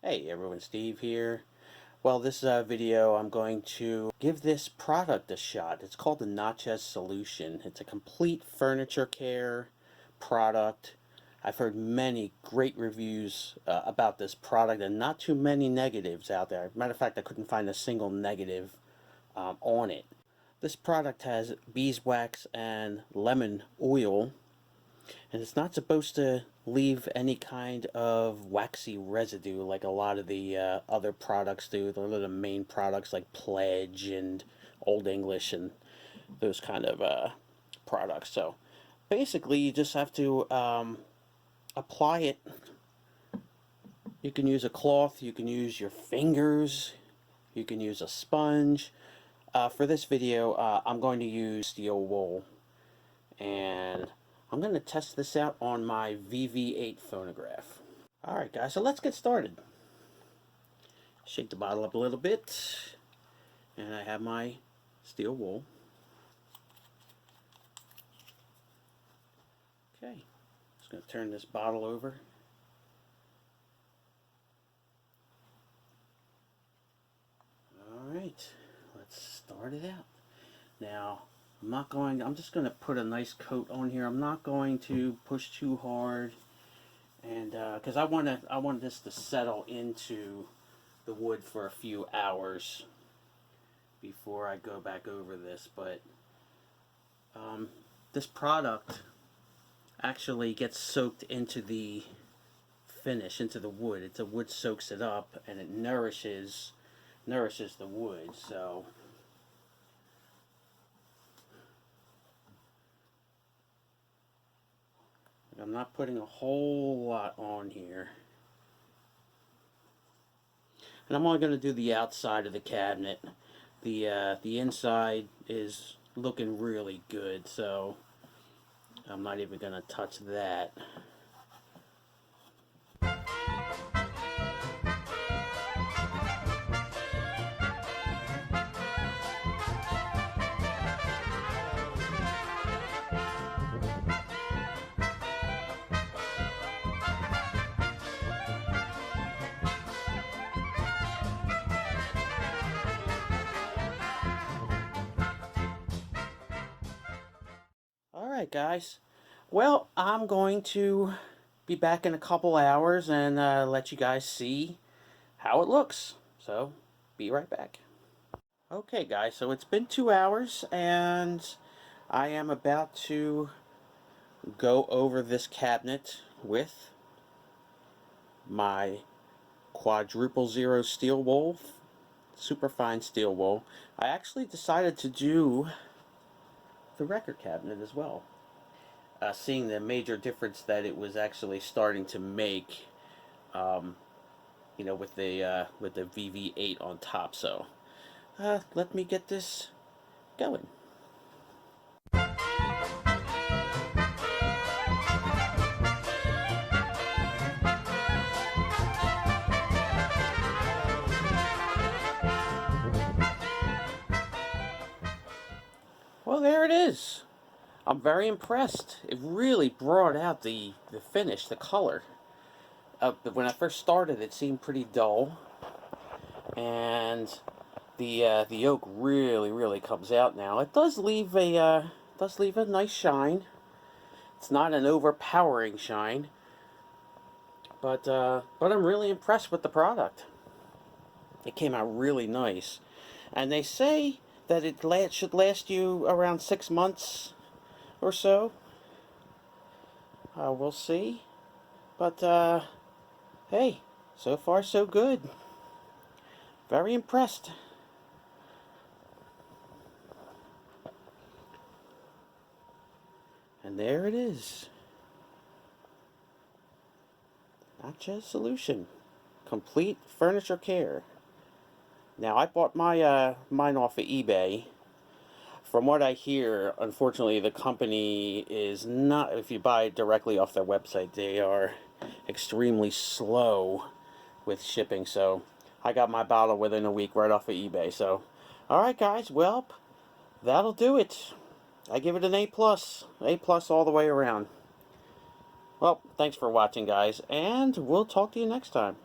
Hey everyone, Steve here. Well, this video I'm going to give this product a shot. It's called the Natchez solution. It's a complete furniture care product. I've heard many great reviews about this product and not too many negatives out there. Matter of fact, I couldn't find a single negative on it. This product has beeswax and lemon oil, and it's not supposed to leave any kind of waxy residue like a lot of the other products do. They're the main products like Pledge and Old English and those kind of products. So basically you just have to apply it. You can use a cloth, you can use your fingers, you can use a sponge. For this video I'm going to use steel wool, and I'm going to test this out on my vv-8 phonograph. Alright guys, so let's get started. Shake the bottle up a little bit, and I have my steel wool. Okay, just going to turn this bottle over. Alright, let's start it out. Now, I'm just going to put a nice coat on here. I'm not going to push too hard, and because I want this to settle into the wood for a few hours before I go back over this. But this product actually gets soaked into the finish, into the wood. The wood soaks it up, and it nourishes the wood. So I'm not putting a whole lot on here. And I'm only going to do the outside of the cabinet. The inside is looking really good, so I'm not even going to touch that. Alright guys, well, I'm going to be back in a couple hours and let you guys see how it looks. So, be right back. Okay guys, so it's been 2 hours and I am about to go over this cabinet with my quadruple zero steel wool, super fine steel wool. I actually decided to do the record cabinet as well, seeing the major difference that it was actually starting to make, you know, with the vv-8 on top. So let me get this going. Well, there it is. I'm very impressed. It really brought out the finish, the color. When I first started, it seemed pretty dull, and the oak really comes out now. It does leave a nice shine. It's not an overpowering shine, but I'm really impressed with the product. It came out really nice, and they say that it should last you around 6 months or so. We'll see. But hey, so far so good. Very impressed. And there it is. Natchez solution. Complete furniture care. Now, I bought my mine off of eBay. From what I hear, unfortunately, the company is not, if you buy it directly off their website, they are extremely slow with shipping. So I got my bottle within a week right off of eBay. So, alright guys, well, that'll do it. I give it an A+. A+ all the way around. Well, thanks for watching, guys, and we'll talk to you next time.